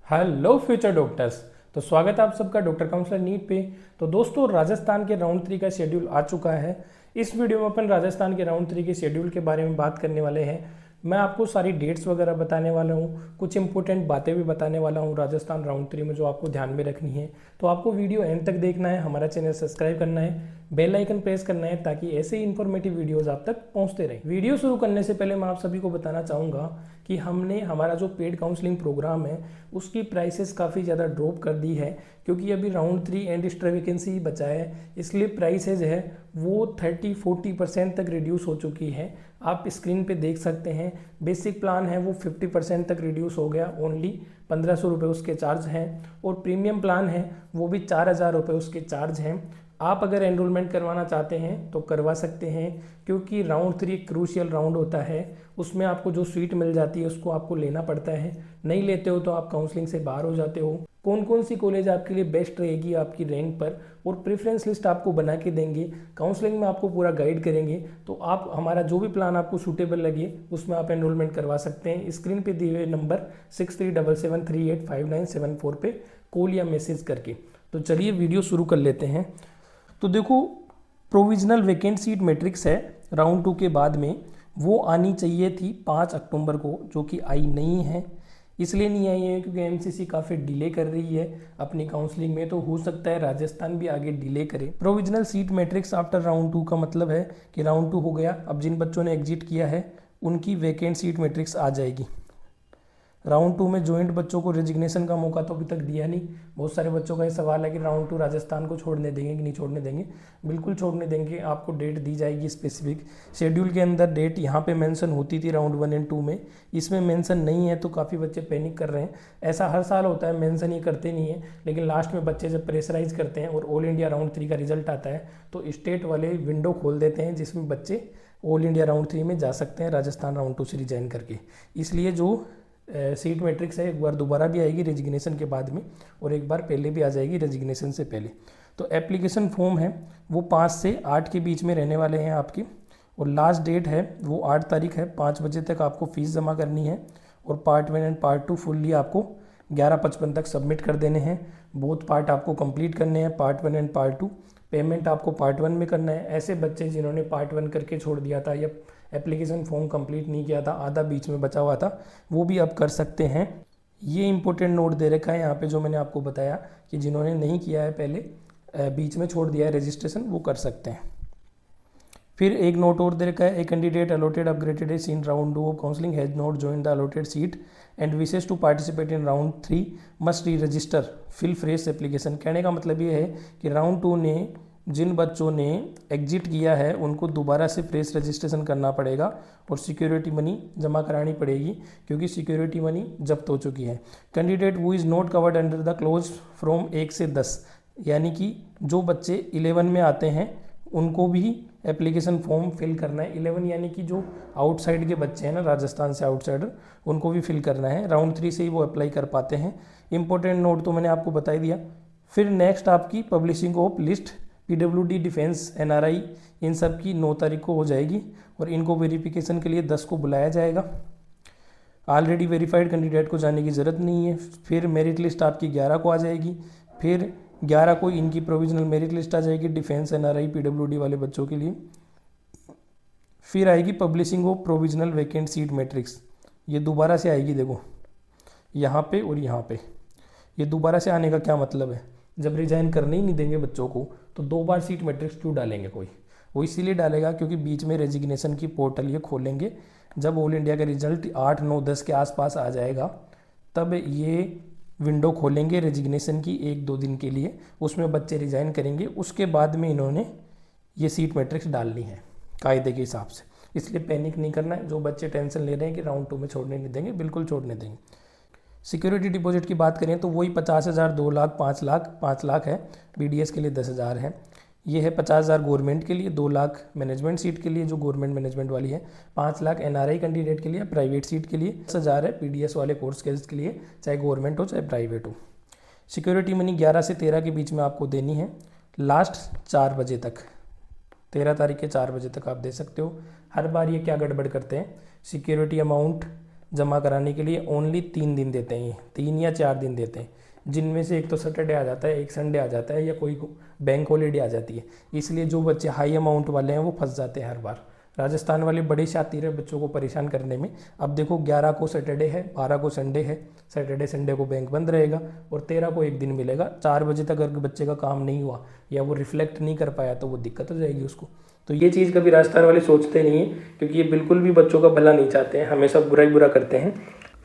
Hello future doctors. तो स्वागत है आप सबका डॉक्टर काउंसलर नीट पे। तो दोस्तों, राजस्थान के राउंड 3 का शेड्यूल आ चुका है। इस वीडियो में अपन राजस्थान के राउंड 3 के शेड्यूल के बारे में बात करने वाले हैं। मैं आपको सारी डेट्स वगैरह बताने वाला हूँ, कुछ इंपॉर्टेंट बातें भी बताने वाला हूँ राजस्थान राउंड 3 में जो आपको ध्यान में रखनी है। तो आपको वीडियो एंड तक देखना है, हमारा चैनल सब्सक्राइब करना है, बेल आइकन प्रेस करना है ताकि ऐसे ही इन्फॉर्मेटिव वीडियोस आप तक पहुंचते रहे। वीडियो शुरू करने से पहले मैं आप सभी को बताना चाहूँगा कि हमने हमारा जो पेड काउंसलिंग प्रोग्राम है उसकी प्राइसेस काफ़ी ज़्यादा ड्रॉप कर दी है, क्योंकि अभी राउंड 3 एंड एक्स्ट्रा वैकेंसी ही बचा है। इसलिए प्राइसेज है वो 30-40% तक रिड्यूस हो चुकी है। आप स्क्रीन पे देख सकते हैं। बेसिक प्लान है वो 50% तक रिड्यूस हो गया, ओनली 1500 रुपये उसके चार्ज हैं। और प्रीमियम प्लान है वो भी 4000 रुपये उसके चार्ज हैं। आप अगर एनरोलमेंट करवाना चाहते हैं तो करवा सकते हैं, क्योंकि राउंड 3 क्रूशियल राउंड होता है। उसमें आपको जो सीट मिल जाती है उसको आपको लेना पड़ता है, नहीं लेते हो तो आप काउंसलिंग से बाहर हो जाते हो। कौन कौन सी कॉलेज आपके लिए बेस्ट रहेगी आपकी रैंक पर, और प्रेफरेंस लिस्ट आपको बना के देंगे। काउंसलिंग में आपको पूरा गाइड करेंगे। तो आप हमारा जो भी प्लान आपको सूटेबल लगे उसमें आप एनरोलमेंट करवा सकते हैं। स्क्रीन पे दिए हुए नंबर 6377385974 पे कॉल या मैसेज करके। तो चलिए वीडियो शुरू कर लेते हैं। तो देखो, प्रोविजनल वैकेंट सीट मैट्रिक्स है राउंड 2 के बाद में, वो आनी चाहिए थी 5 अक्टूबर को, जो कि आई नहीं है। इसलिए नहीं आई है क्योंकि एमसीसी काफ़ी डिले कर रही है अपनी काउंसलिंग में। तो हो सकता है राजस्थान भी आगे डिले करे। Provisional seat matrix after round 2 का मतलब है कि राउंड 2 हो गया, अब जिन बच्चों ने एग्जिट किया है उनकी वैकेंट सीट मैट्रिक्स आ जाएगी। राउंड 2 में ज्वाइंट बच्चों को रेजिग्नेशन का मौका तो अभी तक दिया नहीं। बहुत सारे बच्चों का ये सवाल है कि राउंड 2 राजस्थान को छोड़ने देंगे कि नहीं छोड़ने देंगे। बिल्कुल छोड़ने देंगे, आपको डेट दी जाएगी स्पेसिफिक। शेड्यूल के अंदर डेट यहाँ पे मेंशन होती थी राउंड 1 एंड 2 में, इसमें मेंशन नहीं है तो काफ़ी बच्चे पैनिक कर रहे हैं। ऐसा हर साल होता है, मेंशन ये करते नहीं है, लेकिन लास्ट में बच्चे जब प्रेशराइज करते हैं और ऑल इंडिया राउंड 3 का रिजल्ट आता है तो स्टेट वाले विंडो खोल देते हैं जिसमें बच्चे ऑल इंडिया राउंड 3 में जा सकते हैं राजस्थान राउंड 2 से रिजाइन करके। इसलिए जो सीट मैट्रिक्स है एक बार दोबारा भी आएगी रेजिग्नेशन के बाद में, और एक बार पहले भी आ जाएगी रेजिग्नेशन से पहले। तो एप्लीकेशन फॉर्म है वो 5 से 8 के बीच में रहने वाले हैं आपकी, और लास्ट डेट है वो 8 तारीख है। 5 बजे तक आपको फ़ीस जमा करनी है, और पार्ट 1 एंड पार्ट 2 फुल्ली आपको 11:55 तक सबमिट कर देने हैं। बोथ पार्ट आपको कंप्लीट करने हैं, पार्ट 1 एंड पार्ट 2। पेमेंट आपको पार्ट 1 में करना है। ऐसे बच्चे जिन्होंने पार्ट 1 करके छोड़ दिया था या एप्लीकेशन फॉर्म कंप्लीट नहीं किया था, आधा बीच में बचा हुआ था, वो भी अब कर सकते हैं। ये इंपॉर्टेंट नोट दे रखा है यहाँ पे जो मैंने आपको बताया कि जिन्होंने नहीं किया है पहले, बीच में छोड़ दिया है रजिस्ट्रेशन, वो कर सकते हैं। फिर एक नोट और दे रखा है, a candidate allotted upgraded is in round 2 of counselling has not join the allotted seat and wishes to participate in round 3 must re register fill fresh application. कहने का मतलब ये है कि राउंड 2 ने जिन बच्चों ने एग्जिट किया है उनको दोबारा से फ्रेश रजिस्ट्रेशन करना पड़ेगा, और सिक्योरिटी मनी जमा करानी पड़ेगी, क्योंकि सिक्योरिटी मनी जब्त हो चुकी है। Candidate who is not covered under the close from 1 से 10, यानी कि जो बच्चे 11 में आते हैं उनको भी एप्लीकेशन फॉर्म फिल करना है। 11 यानी कि जो आउटसाइड के बच्चे हैं ना, राजस्थान से आउटसाइडर, उनको भी फिल करना है। राउंड 3 से ही वो अप्लाई कर पाते हैं। इंपॉर्टेंट नोट तो मैंने आपको बता ही दिया। फिर नेक्स्ट आपकी publishing of list PWD, defence, NRI, इन सब की 9 तारीख को हो जाएगी, और इनको वेरिफिकेशन के लिए 10 को बुलाया जाएगा। ऑलरेडी वेरीफाइड कैंडिडेट को जाने की ज़रूरत नहीं है। फिर मेरिट लिस्ट आपकी 11 को आ जाएगी। फिर 11 को इनकी प्रोविजनल मेरिट लिस्ट आ जाएगी डिफेंस, एनआरआई, पीडब्ल्यूडी वाले बच्चों के लिए। फिर आएगी publishing of provisional vacant seat matrix, ये दोबारा से आएगी। देखो यहाँ पे और यहाँ पे, ये दोबारा से आने का क्या मतलब है, जब रिजाइन करने ही नहीं देंगे बच्चों को तो 2 बार सीट मैट्रिक्स क्यों डालेंगे कोई। वो इसीलिए डालेगा क्योंकि बीच में रेजिग्नेशन की पोर्टल ये खोलेंगे। जब ऑल इंडिया का रिजल्ट 8, 9, 10 के आसपास आ जाएगा तब ये विंडो खोलेंगे रेजिग्नेशन की 1-2 दिन के लिए, उसमें बच्चे रिजाइन करेंगे। उसके बाद में इन्होंने ये सीट मैट्रिक्स डालनी है कायदे के हिसाब से। इसलिए पैनिक नहीं करना है। जो बच्चे टेंशन ले रहे हैं कि राउंड 2 में छोड़ने नहीं देंगे, बिल्कुल छोड़ने देंगे। सिक्योरिटी डिपॉजिट की बात करें तो वही 50,000, 2 लाख, 5 लाख, 5 लाख है। बीडीएस के लिए 10,000 है। ये है 50,000 गवर्नमेंट के लिए, 2 लाख मैनेजमेंट सीट के लिए जो गवर्नमेंट मैनेजमेंट वाली है, 5 लाख एनआरआई कैंडिडेट के लिए, प्राइवेट सीट के लिए 10,000 है पीडीएस वाले कोर्स के लिए, चाहे गवर्नमेंट हो चाहे प्राइवेट हो। सिक्योरिटी मनी 11 से 13 के बीच में आपको देनी है, लास्ट 4 बजे तक, 13 तारीख के 4 बजे तक आप दे सकते हो। हर बार ये क्या गड़बड़ करते हैं, सिक्योरिटी अमाउंट जमा कराने के लिए ओनली 3 दिन देते हैं, 3 या 4 दिन देते हैं, जिनमें से एक तो सैटरडे आ जाता है, एक संडे आ जाता है, या कोई बैंक हॉलीडे आ जाती है। इसलिए जो बच्चे हाई अमाउंट वाले हैं वो फंस जाते हैं हर बार। राजस्थान वाले बड़े शातिर है बच्चों को परेशान करने में। अब देखो 11 को सैटरडे है, 12 को संडे है, सैटरडे संडे को बैंक बंद रहेगा और 13 को एक दिन मिलेगा। 4 बजे तक अगर बच्चे का काम नहीं हुआ या वो रिफ्लेक्ट नहीं कर पाया तो वो दिक्कत हो जाएगी उसको। तो ये चीज़ कभी राजस्थान वाले सोचते नहीं है, क्योंकि ये बिल्कुल भी बच्चों का भला नहीं चाहते हैं, हमेशा बुरा ही बुरा करते हैं।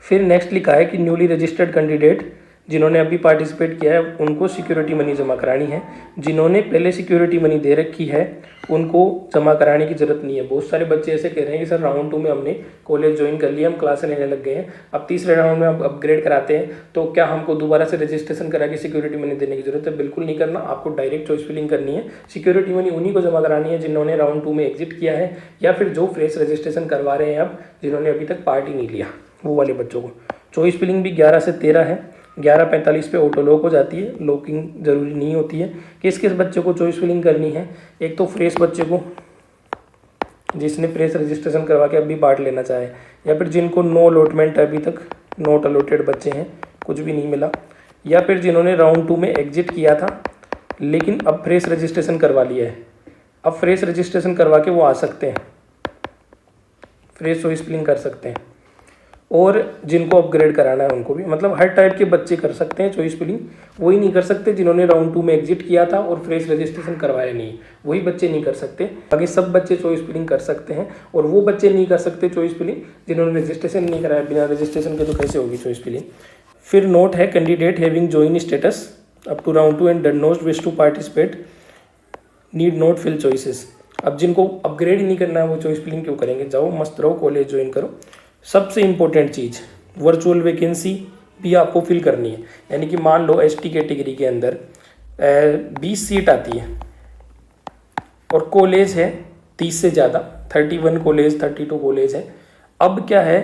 फिर नेक्स्ट लिखा है कि न्यूली रजिस्टर्ड कैंडिडेट जिन्होंने अभी पार्टिसिपेट किया है उनको सिक्योरिटी मनी जमा करानी है। जिन्होंने पहले सिक्योरिटी मनी दे रखी है उनको जमा कराने की ज़रूरत नहीं है। बहुत सारे बच्चे ऐसे कह रहे हैं कि सर राउंड 2 में हमने कॉलेज ज्वाइन कर लिया, हम क्लासें लेने लग गए हैं, अब तीसरे राउंड में अब अपग्रेड कराते हैं, तो क्या हमको दोबारा से रजिस्ट्रेशन करा के सिक्योरिटी मनी देने की ज़रूरत है? बिल्कुल नहीं करना, आपको डायरेक्ट चॉइस फिलिंग करनी है। सिक्योरिटी मनी उन्हीं को जमा करानी है जिन्होंने राउंड 2 में एग्जिट किया है, या फिर जो फ्रेश रजिस्ट्रेशन करवा रहे हैं अब, जिन्होंने अभी तक पार्ट ही नहीं लिया, वो वाले बच्चों को। चॉइस फिलिंग भी 11 से 13 है। 11:45 पे ऑटो लॉक हो जाती है, लॉकिंग ज़रूरी नहीं होती है। किस किस बच्चे को चॉइस फिलिंग करनी है? एक तो फ्रेश बच्चे को, जिसने फ्रेश रजिस्ट्रेशन करवा के अभी पार्ट लेना चाहे, या फिर जिनको नो अलॉटमेंट है, अभी तक नॉट अलॉटेड बच्चे हैं, कुछ भी नहीं मिला, या फिर जिन्होंने राउंड 2 में एग्जिट किया था लेकिन अब फ्रेश रजिस्ट्रेशन करवा लिया है। अब फ्रेश रजिस्ट्रेशन करवा के वो आ सकते हैं, फ्रेश चॉइस फिलिंग कर सकते हैं। और जिनको अपग्रेड कराना है उनको भी, मतलब हर टाइप के बच्चे कर सकते हैं चॉइस फिलिंग। वही नहीं कर सकते जिन्होंने राउंड 2 में एग्जिट किया था और फ्रेश रजिस्ट्रेशन करवाया नहीं, वही बच्चे नहीं कर सकते। बाकी सब बच्चे चॉइस फिलिंग कर सकते हैं। और वो बच्चे नहीं कर सकते चॉइस फिलिंग जिन्होंने रजिस्ट्रेशन नहीं कराया। बिना रजिस्ट्रेशन के तो कैसे होगी चॉइस फिलिंग? फिर नोट है, candidate having join status up to round 2 and done not wish to participate need not fill choices. अब जिनको अपग्रेड ही नहीं करना है वो चॉइस फिलिंग क्यों करेंगे? जाओ मस्त रहो, कॉलेज ज्वाइन करो। सबसे इंपॉर्टेंट चीज़, वर्चुअल वैकेंसी भी आपको फिल करनी है। यानी कि मान लो एसटी कैटेगरी के अंदर 20 सीट आती है और कॉलेज है 30 से ज़्यादा, 31 कॉलेज, 32 कॉलेज है। अब क्या है,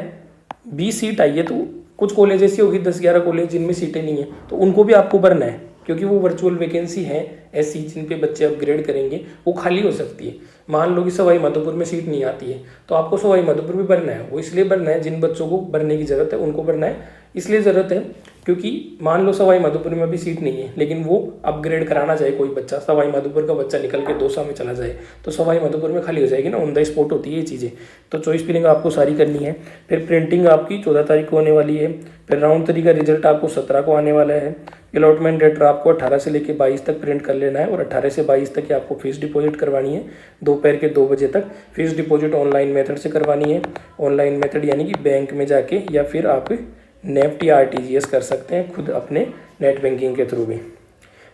20 सीट आई है तो कुछ कॉलेज ऐसी होगी 10-11 कॉलेज जिनमें सीटें नहीं है, तो उनको भी आपको भरना है, क्योंकि वो वर्चुअल वैकेंसी है ऐसी जिन पे बच्चे अपग्रेड करेंगे, वो खाली हो सकती है। मान लो कि सवाई माधोपुर में सीट नहीं आती है तो आपको सवाई माधोपुर भी भरना है। वो इसलिए भरना है, जिन बच्चों को भरने की ज़रूरत है उनको भरना है। इसलिए ज़रूरत है क्योंकि मान लो सवाई माधोपुर में भी सीट नहीं है लेकिन वो अपग्रेड कराना चाहे कोई बच्चा, सवाई माधोपुर का बच्चा निकल के दौसा में चला जाए तो सवाई माधोपुर में खाली हो जाएगी ना, ऑन द स्पॉट होती है ये चीज़ें। तो चॉइस फिलिंग आपको सारी करनी है। फिर प्रिंटिंग आपकी 14 तारीख को होने वाली है। फिर राउंड 3 का रिजल्ट आपको 17 को आने वाला है। अलॉटमेंट लेटर आपको 18 से लेकर 22 तक प्रिंट कर लेना है और 18 से 22 तक आपको फीस डिपॉजिट करवानी है दोपहर के 2 बजे तक। फीस डिपॉजिट ऑनलाइन मेथड से करवानी है। ऑनलाइन मेथड यानी कि बैंक में जाके, या फिर आप नेफ्ट या आरटीजीएस कर सकते हैं खुद अपने नेट बैंकिंग के थ्रू भी।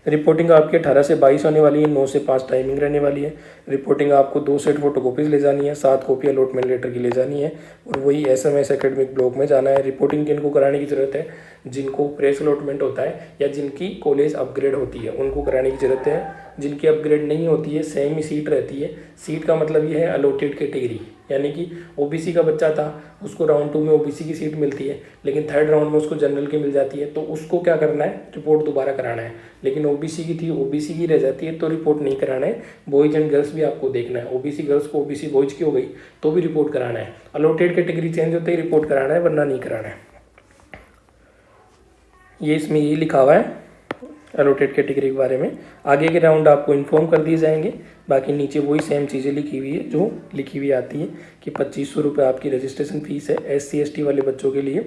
रिपोर्टिंग आपकी 18 से 22 होने वाली है, 9 से 5 टाइमिंग रहने वाली है। रिपोर्टिंग आपको 2 सेट फोटोकॉपीज ले जानी है, 7 कॉपी अलॉटमेंट लेटर की ले जानी है और वही SMS एकेडमिक ब्लॉक में जाना है। रिपोर्टिंग किनको कराने की ज़रूरत है? जिनको प्रेस अलॉटमेंट होता है या जिनकी कॉलेज अपग्रेड होती है उनको कराने की ज़रूरत है। जिनकी अपग्रेड नहीं होती है, सेम ही सीट रहती है। सीट का मतलब ये है अलॉटेड कैटेगरी, यानी कि ओबीसी का बच्चा था, उसको राउंड 2 में ओबीसी की सीट मिलती है लेकिन थर्ड राउंड में उसको जनरल की मिल जाती है, तो उसको क्या करना है? रिपोर्ट दोबारा कराना है। लेकिन ओबीसी की थी, ओबीसी की रह जाती है तो रिपोर्ट नहीं कराना है। बॉयज एंड गर्ल्स भी आपको देखना है, ओबीसी गर्ल्स को ओबीसी बॉयज की हो गई तो भी रिपोर्ट कराना है। अलॉटेड कैटेगरी चेंज होते ही रिपोर्ट कराना है, वरना नहीं कराना है। ये इसमें यही लिखा हुआ है अलॉटेड कैटेगरी के बारे में। आगे के राउंड आपको इन्फॉर्म कर दिए जाएंगे। बाकी नीचे वही सेम चीज़ें लिखी हुई है जो लिखी हुई आती है कि 2500 रुपये आपकी रजिस्ट्रेशन फ़ीस है। SC ST वाले बच्चों के लिए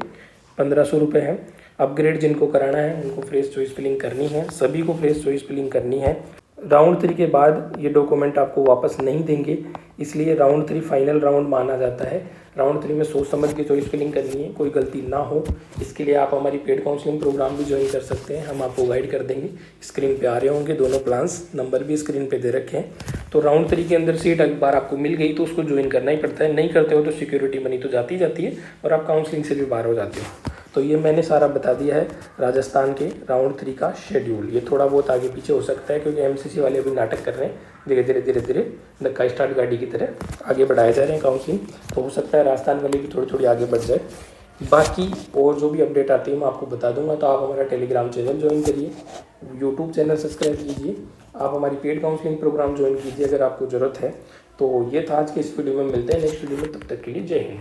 1500 रुपये है। अपग्रेड जिनको कराना है उनको फ्रेश चॉइस फिलिंग करनी है, सभी को फ्रेश चॉइस फिलिंग करनी है। राउंड 3 के बाद ये डॉक्यूमेंट आपको वापस नहीं देंगे, इसलिए राउंड 3 फाइनल राउंड माना जाता है। राउंड 3 में सोच समझ के चॉइस फिलिंग करनी है, कोई गलती ना हो। इसके लिए आप हमारी पेड काउंसलिंग प्रोग्राम भी ज्वाइन कर सकते हैं, हम आपको गाइड कर देंगे। स्क्रीन पे आ रहे होंगे दोनों प्लान्स, नंबर भी स्क्रीन पे दे रखे हैं। तो राउंड 3 के अंदर सीट एक बार आपको मिल गई तो उसको ज्वाइन करना ही पड़ता है। नहीं करते हो तो सिक्योरिटी मनी तो जाती जाती है और आप काउंसलिंग से भी बाहर हो जाते हो। तो ये मैंने सारा बता दिया है राजस्थान के राउंड 3 का शेड्यूल। ये थोड़ा बहुत आगे पीछे हो सकता है क्योंकि MCC वाले अभी नाटक कर रहे हैं, धीरे धीरे धक्का स्टार्ट गाड़ी की तरह आगे बढ़ाए जा रहे हैं काउंसलिंग। तो हो सकता है राजस्थान वाले भी थोड़ी थोड़ी आगे बढ़ जाए। बाकी और जो भी अपडेट आती है मैं आपको बता दूंगा। तो आप हमारा टेलीग्राम चैनल ज्वाइन करिए, यूट्यूब चैनल सब्सक्राइब कीजिए, आप हमारी पेड काउंसलिंग प्रोग्राम ज्वाइन कीजिए अगर आपको ज़रूरत है। तो ये था आज के इस वीडियो में, मिलते हैं नेक्स्ट वीडियो में, तब तक के लिए जय हिंद।